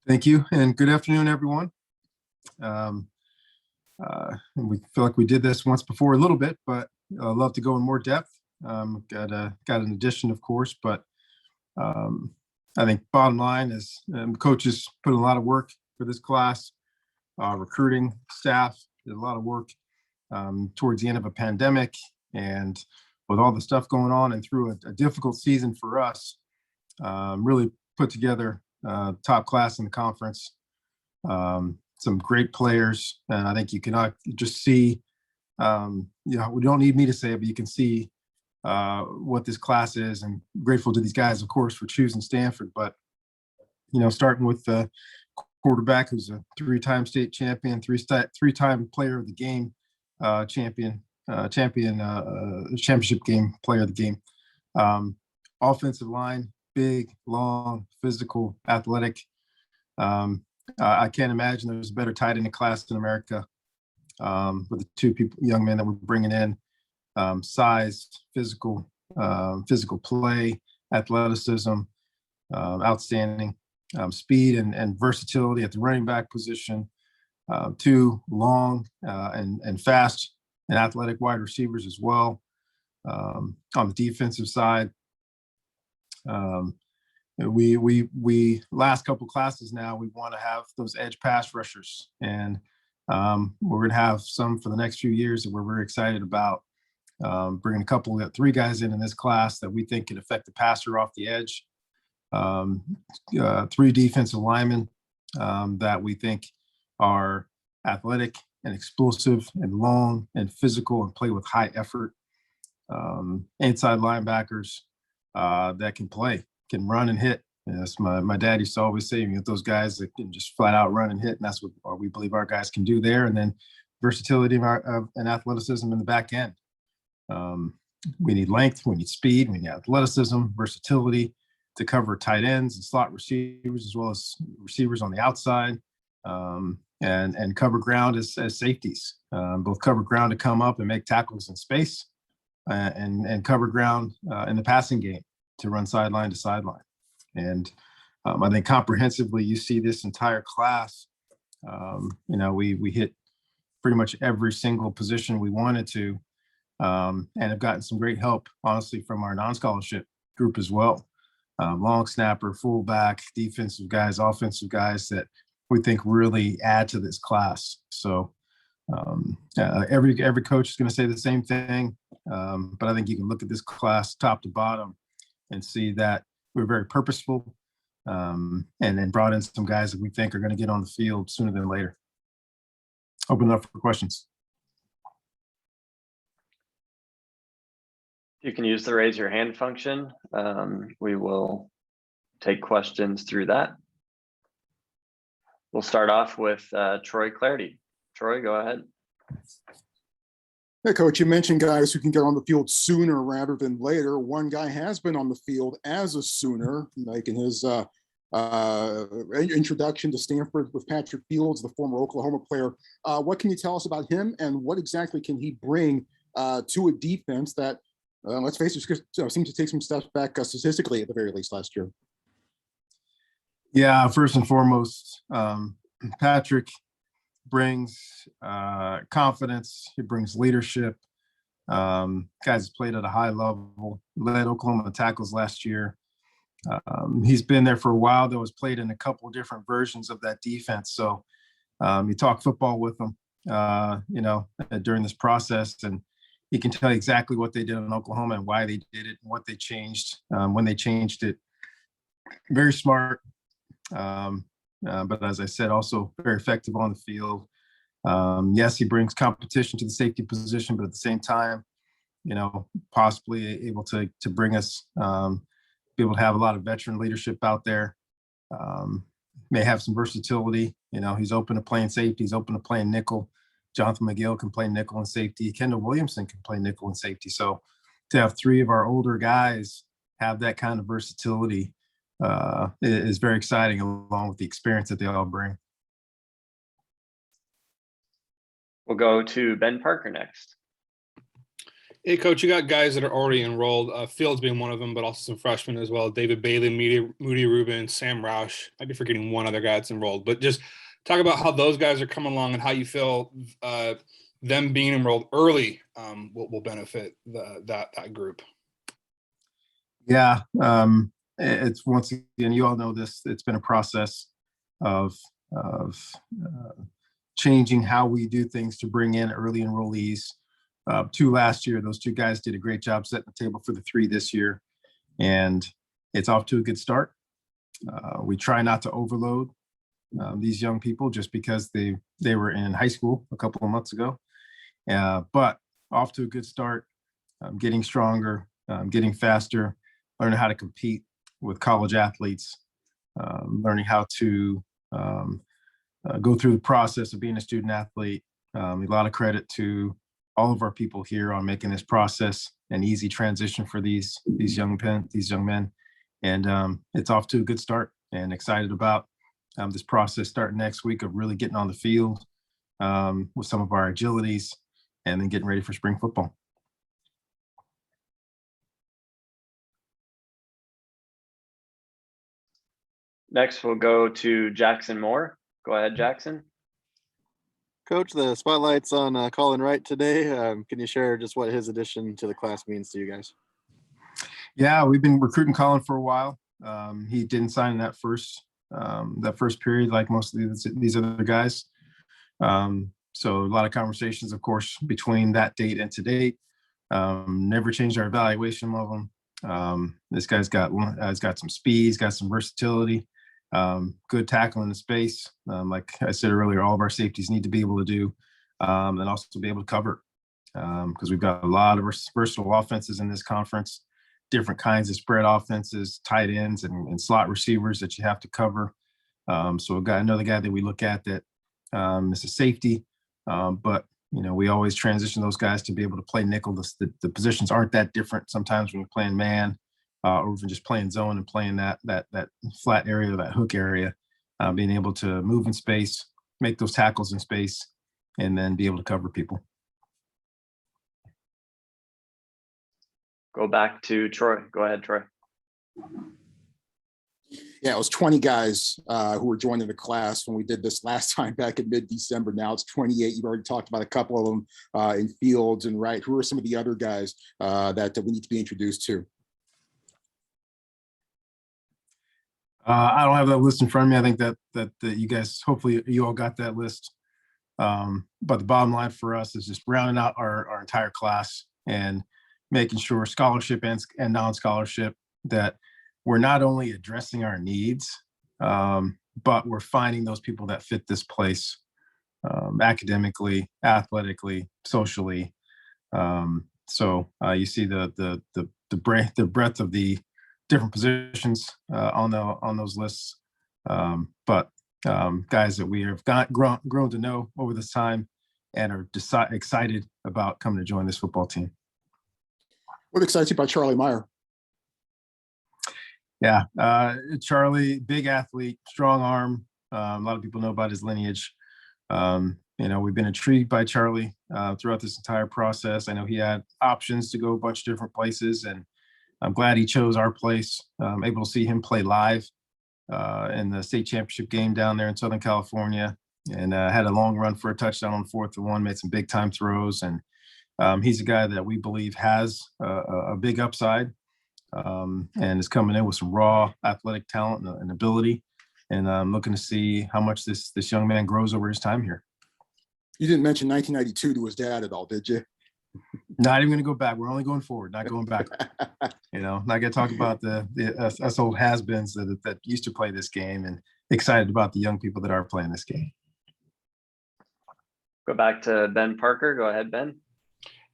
Thank you, and good afternoon, everyone. Um, and we feel like we did this once before a little bit, but I'd love to go in more depth. Got an addition, of course, but um, I think bottom line is coaches put a lot of work for this class. Recruiting staff did a lot of work towards the end of a pandemic, and with all the stuff going on and through a difficult season for us, really put together top class in the conference. Some great players, and I think you can just see. We don't need me to say it, but you can see what this class is. And grateful to these guys, of course, for choosing Stanford. But starting with the quarterback, who's a three-time state champion, three-time player of the game, championship game player of the game. Offensive line, big, long, physical, athletic. I can't imagine there's a better tight end in class in America with the young men that we're bringing in. Size, physical play, athleticism, outstanding. Speed and versatility at the running back position. Two long and fast and athletic wide receivers as well. On the defensive side, we last couple classes now, we want to have those edge pass rushers, and we're going to have some for the next few years that we're very excited about. Bringing three guys in this class that we think can affect the passer off the edge. Three defensive linemen that we think are athletic and explosive and long and physical and play with high effort. Inside linebackers that can run and hit. And that's my dad used to always say, those guys that can just flat out run and hit, and that's what we believe our guys can do there. And then versatility and athleticism in the back end. We need length, we need speed, we need athleticism, versatility to cover tight ends and slot receivers, as well as receivers on the outside, and cover ground as safeties. Both cover ground to come up and make tackles in space, and cover ground in the passing game to run sideline to sideline. And I think comprehensively, you see this entire class. We hit pretty much every single position we wanted to, and have gotten some great help, honestly, from our non-scholarship group as well. Long snapper, fullback, defensive guys, offensive guys that we think really add to this class. So every coach is going to say the same thing, but I think you can look at this class top to bottom and see that we're very purposeful, and then brought in some guys that we think are going to get on the field sooner than later. Open it up for questions. You can use the raise your hand function. We will take questions through that. We'll start off with Troy Clardy. Troy, go ahead. Hey, Coach, you mentioned guys who can get on the field sooner rather than later. One guy has been on the field as a Sooner, like in his introduction to Stanford with Patrick Fields, the former Oklahoma player. What can you tell us about him, and what exactly can he bring to a defense that, let's face it, seems to take some steps back statistically at the very least last year? Yeah, first and foremost, Patrick brings confidence. He brings leadership. Guys played at a high level, led Oklahoma tackles last year. He's been there for a while, though, has played in a couple of different versions of that defense. So you talk football with him, during this process, and he can tell you exactly what they did in Oklahoma and why they did it and what they changed when they changed it. Very smart. But as I said, also very effective on the field. Yes, he brings competition to the safety position, but at the same time, possibly able to bring us, be able to have a lot of veteran leadership out there. May have some versatility. He's open to playing safety. He's open to playing nickel. Jonathan McGill can play nickel and safety. Kendall Williamson can play nickel and safety. So to have three of our older guys have that kind of versatility is very exciting, along with the experience that they all bring. We'll go to Ben Parker next. Hey, Coach, you got guys that are already enrolled, Fields being one of them, but also some freshmen as well. David Bailey, Moody Rubin, Sam Roush. I'd be forgetting one other guy that's enrolled, but just talk about how those guys are coming along and how you feel them being enrolled early will benefit that group. Yeah, it's once again, you all know this. It's been a process of changing how we do things to bring in early enrollees. 2 last year, those 2 guys did a great job setting the table for the 3 this year, and it's off to a good start. We try not to overload these young people just because they were in high school a couple of months ago, but off to a good start, getting stronger, getting faster, learning how to compete with college athletes, learning how to go through the process of being a student athlete. A lot of credit to all of our people here on making this process an easy transition for these young men. And it's off to a good start, and excited about this process starting next week of really getting on the field with some of our agilities and then getting ready for spring football. Next, we'll go to Jackson Moore. Go ahead, Jackson. Coach, the spotlight's on Colin Wright today. Can you share just what his addition to the class means to you guys? Yeah, we've been recruiting Colin for a while. He didn't sign in that first period like most of these other guys. So a lot of conversations, of course, between that date and to date. Never changed our evaluation of him. This guy's got some speed, he's got some versatility, good tackling in space. Like I said earlier, all of our safeties need to be able to do, and also to be able to cover, because we've got a lot of versatile offenses in this conference, different kinds of spread offenses, tight ends and slot receivers that you have to cover. So we've got another guy that we look at that is a safety, but we always transition those guys to be able to play nickel. The positions aren't that different sometimes when you're playing man, or even just playing zone and playing that flat area, that hook area, being able to move in space, make those tackles in space, and then be able to cover people. Go back to Troy. Go ahead, Troy. Yeah, it was 20 guys who were joining the class when we did this last time back in mid-December. Now it's 28. You've already talked about a couple of them in Fields and Wright. Who are some of the other guys that we need to be introduced to? I don't have that list in front of me. I think that you guys, hopefully you all got that list. But the bottom line for us is just rounding out our entire class and making sure scholarship and non-scholarship that we're not only addressing our needs, but we're finding those people that fit this place academically, athletically, socially. So you see the breadth of the different positions on those lists, but guys that we have grown to know over this time and are excited about coming to join this football team. What excites you about Charlie Meyer? Yeah, Charlie, big athlete, strong arm. A lot of people know about his lineage. We've been intrigued by Charlie throughout this entire process. I know he had options to go a bunch of different places, and I'm glad he chose our place. Able to see him play live in the state championship game down there in Southern California, and had a long run for a touchdown on 4th and 1, made some big time throws. And he's a guy that we believe has a big upside, and is coming in with some raw athletic talent and ability. And I'm looking to see how much this young man grows over his time here. You didn't mention 1992 to his dad at all, did you? Not even going to go back. We're only going forward, not going back. Not going to talk about us old has-beens that used to play this game, and excited about the young people that are playing this game. Go back to Ben Parker. Go ahead, Ben.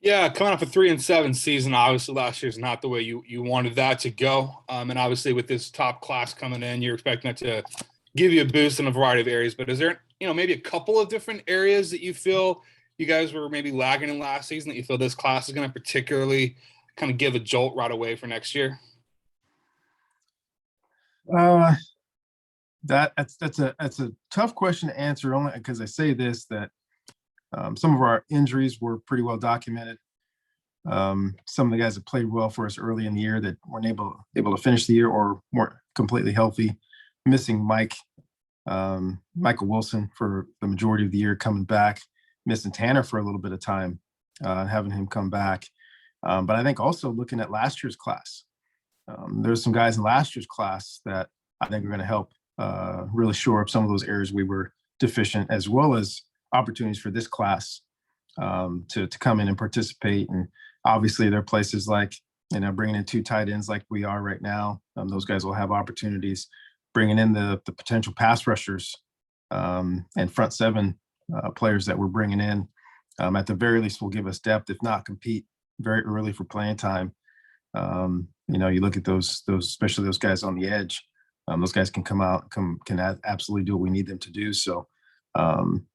Yeah, coming off a 3-7 season, obviously last year's not the way you wanted that to go. And obviously with this top class coming in, you're expecting that to give you a boost in a variety of areas. But is there, maybe a couple of different areas that you feel you guys were maybe lagging in last season that you feel this class is going to particularly kind of give a jolt right away for next year? That's a tough question to answer, only because I say this, that some of our injuries were pretty well documented. some of the guys that played well for us early in the year that weren't able to finish the year or weren't completely healthy. Missing Michael Wilson for the majority of the year, coming back. Missing Tanner for a little bit of time, having him come back. But I think also looking at last year's class, there's some guys in last year's class that I think are going to help really shore up some of those areas we were deficient, as well as opportunities for this class to come in and participate. And obviously there are places like, bringing in 2 tight ends like we are right now. Those guys will have opportunities. Bringing in the potential pass rushers and front 7 players that we're bringing in, at the very least will give us depth, if not compete very early for playing time. You look at those, especially those guys on the edge. Those guys can come out, can absolutely do what we need them to do. So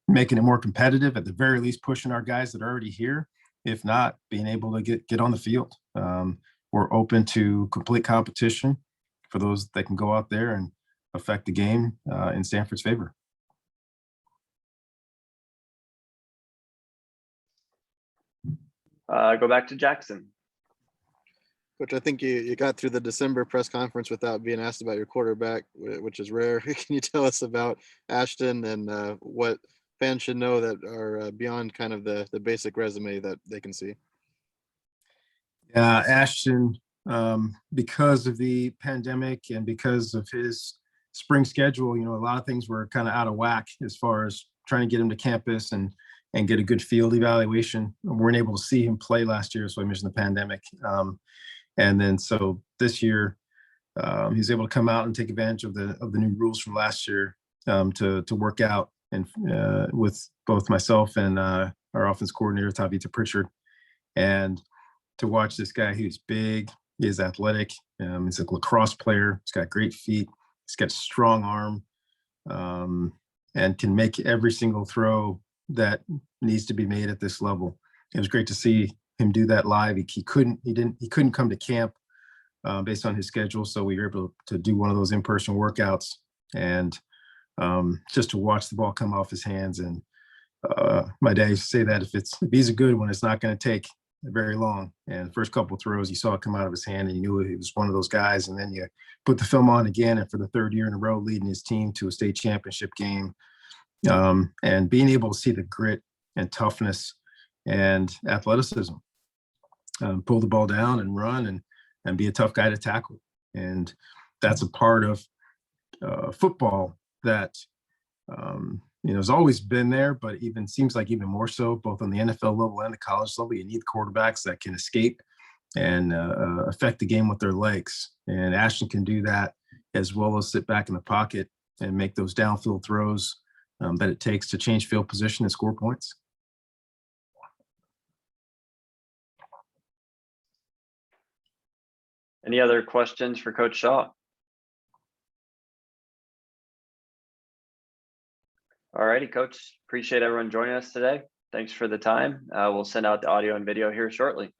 making it more competitive, at the very least, pushing our guys that are already here. If not, being able to get on the field. We're open to complete competition for those that can go out there and affect the game in Stanford's favor. Go back to Jackson. Coach, I think you got through the December press conference without being asked about your quarterback, which is rare. Can you tell us about Ashton and what fans should know that are beyond kind of the basic resume that they can see? Yeah, Ashton, because of the pandemic and because of his spring schedule, a lot of things were kind of out of whack as far as trying to get him to campus and get a good field evaluation. We weren't able to see him play last year, so I mentioned the pandemic. And then so this year, he's able to come out and take advantage of the new rules from last year to work out and with both myself and our offense coordinator, Tavita Pritchard. And to watch this guy who's big, he's athletic, he's a lacrosse player, he's got great feet, he's got a strong arm, and can make every single throw that needs to be made at this level. It was great to see him do that live. He couldn't come to camp based on his schedule, so we were able to do one of those in-person workouts and just to watch the ball come off his hands. And my dad used to say that if he's a good one, it's not going to take very long. And the first couple of throws, you saw it come out of his hand, and you knew he was one of those guys. And then you put the film on again, and for the 3rd year in a row, leading his team to a state championship game, and being able to see the grit and toughness and athleticism, pull the ball down and run and be a tough guy to tackle. And that's a part of football that has always been there, but even seems like even more so, both on the NFL level and the college level. You need quarterbacks that can escape and affect the game with their legs. And Ashton can do that, as well as sit back in the pocket and make those downfield throws that it takes to change field position and score points. Any other questions for Coach Shaw? All righty, Coach. Appreciate everyone joining us today. Thanks for the time. We'll send out the audio and video here shortly.